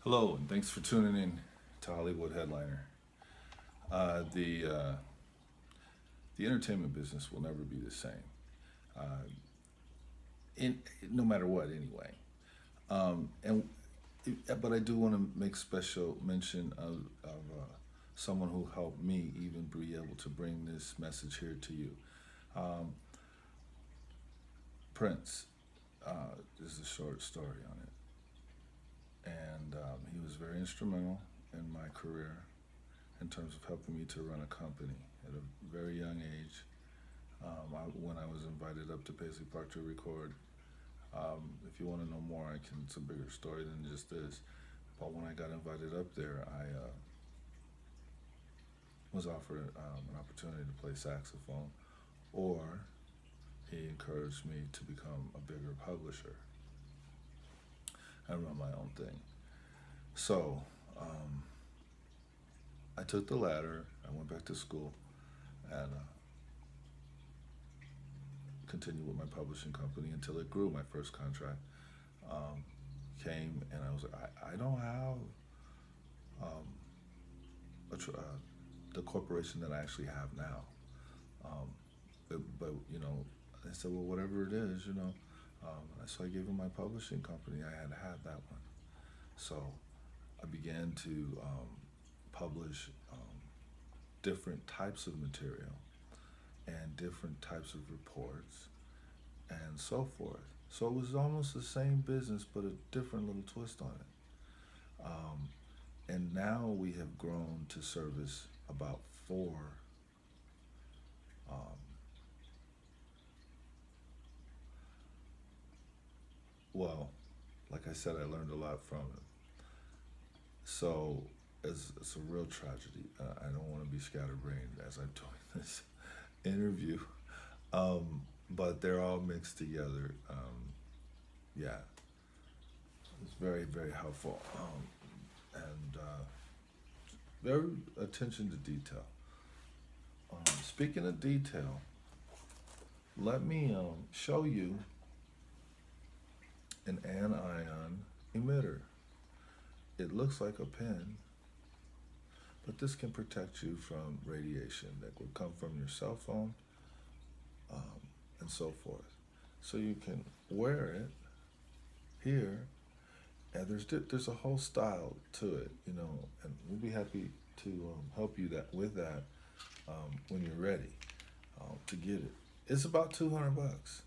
Hello, and thanks for tuning in to Hollywood Headliner. The entertainment business will never be the same, uh, in no matter what, anyway. And but I do want to make special mention of someone who helped me even be able to bring this message here to you. Um, Prince. Is a short story on it, and he was very instrumental in my career in terms of helping me to run a company at a very young age. When I was invited up to Paisley Park to record, if you want to know more, it's a bigger story than just this. But when I got invited up there, I was offered an opportunity to play saxophone, or he encouraged me to become a bigger publisher and run my own thing. So I took the latter. I went back to school and continued with my publishing company until it grew. My first contract um, came, and I was like, I don't have um, the corporation that I actually have now. Um, but I said, well,. So I gave him my publishing company. I had that one. So I began to publish different types of material and different types of reports and so forth. So it was almost the same business, but a different little twist on it. And now we have grown to service about four. Um, well, like I said, I learned a lot from it. So it's a real tragedy. I don't want to be scatterbrained as I'm doing this interview, but they're all mixed together. Yeah, it's very, very helpful, and very attention to detail. Speaking of detail, let me show you an anion emitter. It looks like a pen, but this can protect you from radiation that would come from your cell phone um, and so forth. So you can wear it here, and there's a whole style to it, and we'll be happy to help you with that when you're ready to get it. It's about 200 bucks,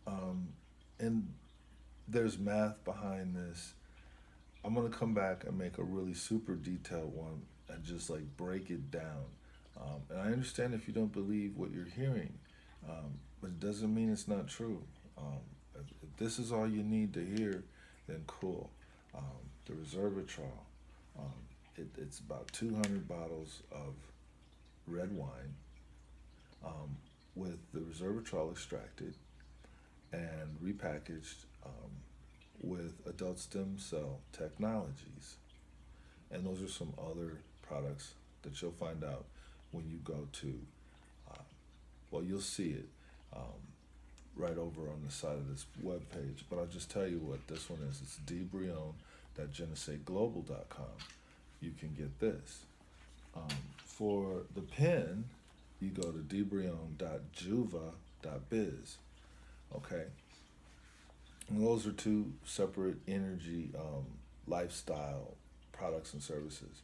um, and there's math behind this. I'm gonna come back and make a really super detailed one and just like break it down. And I understand if you don't believe what you're hearing, but it doesn't mean it's not true. Um, if this is all you need to hear, then cool. The resveratrol, it's about 200 bottles of red wine with the resveratrol extracted and repackaged with adult stem cell technologies. And those are some other products that you'll find out when you go to, uh, well, you'll see it right over on the side of this web page. But I'll just tell you what this one is. It's dbrion.geneseglobal.com. You can get this. For the pen, you go to dbrion.juva.biz. Okay? And those are two separate energy lifestyle products and services.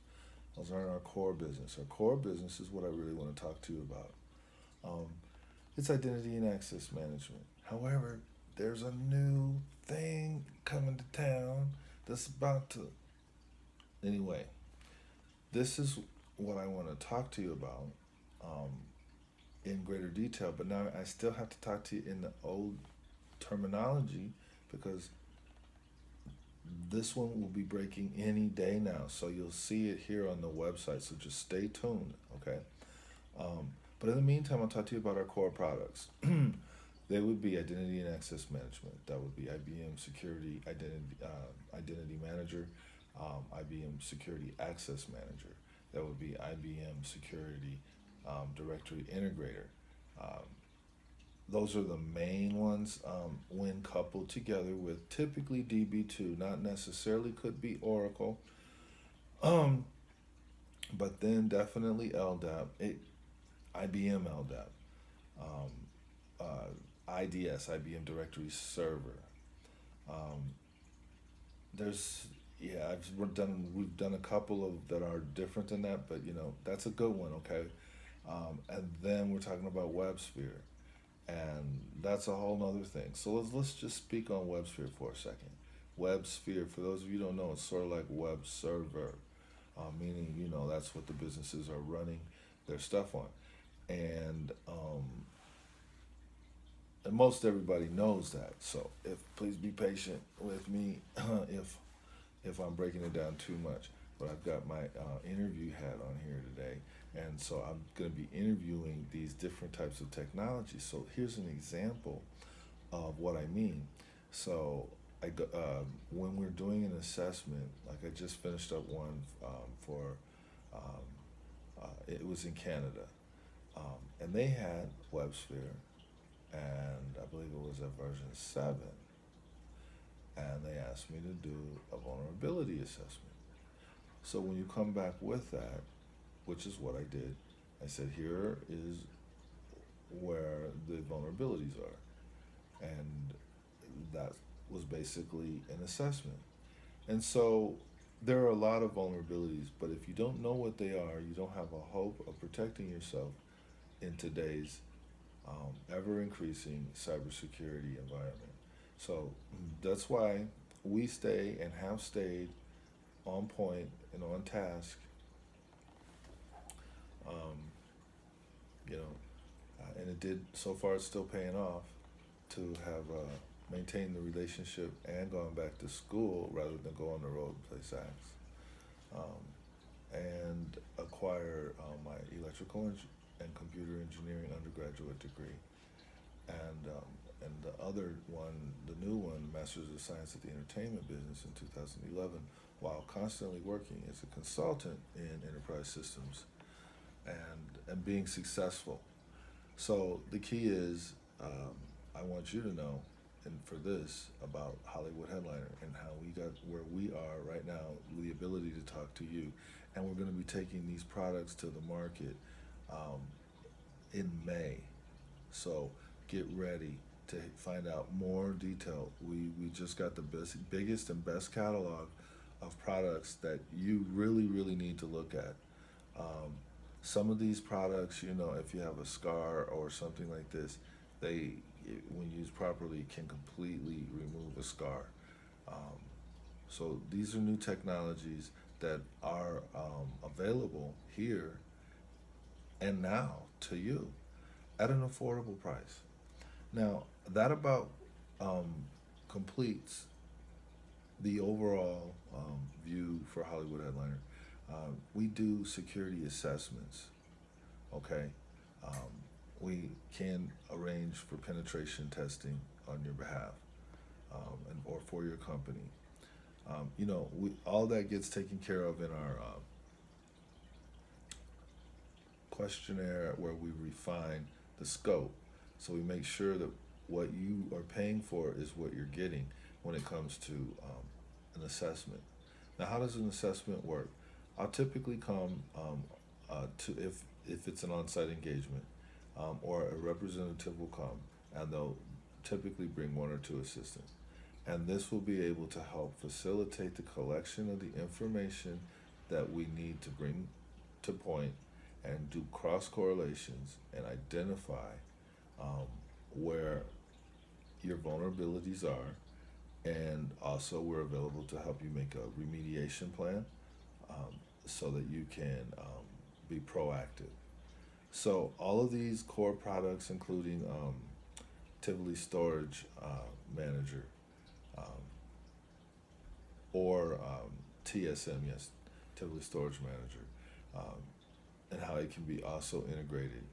Those aren't our core business. Our core business is what I really want to talk to you about. Um, it's identity and access management. However, there's a new thing coming to town that's about to. Anyway, this is what I want to talk to you about um, in greater detail, but now I still have to talk to you in the old terminology because this one will be breaking any day now. So you'll see it here on the website. So just stay tuned, okay? But in the meantime, I'll talk to you about our core products. They would be identity and access management. That would be IBM Security Identity Manager, IBM Security Access Manager. That would be IBM Security Directory Integrator. Um, those are the main ones when coupled together with typically DB2, not necessarily could be Oracle. Um, but then definitely LDAP, IBM LDAP, um, IDS, IBM Directory Server. Um, there's yeah, we've done a couple of that are different than that, but that's a good one. Okay, and then we're talking about WebSphere, and that's a whole nother thing. So let's just speak on WebSphere for a second. WebSphere, for those of you who don't know, it's sort of like web server, meaning that's what the businesses are running their stuff on, and most everybody knows that. So if please be patient with me if I'm breaking it down too much. But I've got my interview hat on here today, and so I'm going to be interviewing these different types of technology. So here's an example of what I mean. So when we're doing an assessment, like I just finished up one for um, it was in Canada, and they had WebSphere, and I believe it was at version 7, and they asked me to do a vulnerability assessment. So when you come back with that, which is what I did, I said, here is where the vulnerabilities are. And that was basically an assessment. And so there are a lot of vulnerabilities, but if you don't know what they are, you don't have a hope of protecting yourself in today's ever increasing cybersecurity environment. So that's why we stay and have stayed on point and on task. Um, you know, and it did so far. It's still paying off to have maintained the relationship and gone back to school rather than go on the road and play sax, um, and acquire my and computer engineering undergraduate degree, and the other one, the new one, Master's of Science at the Entertainment Business in 2011, while constantly working as a consultant in enterprise systems and being successful. So the key is, I want you to know, and for this, about Hollywood Headliner and how we got where we are right now, the ability to talk to you. And we're going to be taking these products to the market um, in May. So get ready to find out more detail. We just got the biggest and best catalog of products that you really, really need to look at. Um, some of these products, if you have a scar or something like this, when used properly, can completely remove a scar. Um, so these are new technologies that are available here and now to you at an affordable price. Now, that about um, completes the overall view for Hollywood Headliner. We do security assessments, okay? Um, we can arrange for penetration testing on your behalf or for your company. All that gets taken care of in our questionnaire where we refine the scope. So we make sure that what you are paying for is what you're getting when it comes to an assessment. Now, how does an assessment work? I'll typically come to if it's an on-site engagement, or a representative will come, and they'll typically bring one or two assistants. And this will be able to help facilitate the collection of the information that we need to bring to point and do cross correlations and identify where your vulnerabilities are. And also, we're available to help you make a remediation plan so that you can be proactive. So, all of these core products, including Tivoli Storage Manager, um, or TSM, yes, Tivoli Storage Manager, um, and how it can be also integrated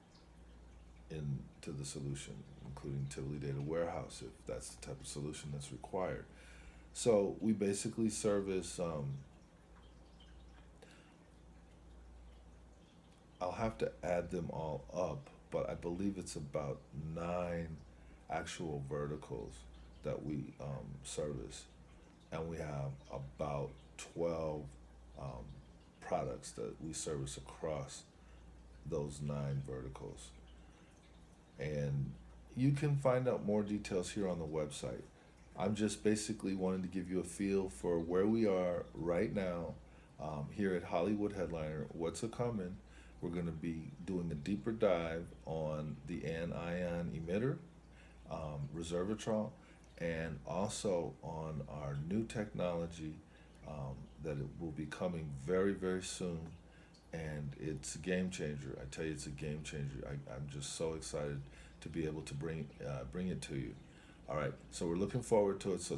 into the solution, including Tivoli Data Warehouse, if that's the type of solution that's required. So we basically service, I'll have to add them all up, but I believe it's about 9 actual verticals that we service. And we have about 12 products that we service across those 9 verticals. And you can find out more details here on the website. I'm just basically wanting to give you a feel for where we are right now, here at Hollywood Headliner, what's a coming. We're going to be doing a deeper dive on the anion emitter, resveratrol, and also on our new technology that it will be coming very, very soon. And it's a game changer. I tell you, it's a game changer. I'm just so excited to be able to bring it to you. All right, so we're looking forward to it. So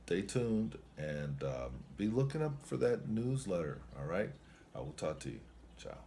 stay tuned and be looking up for that newsletter. All right, I will talk to you. Ciao.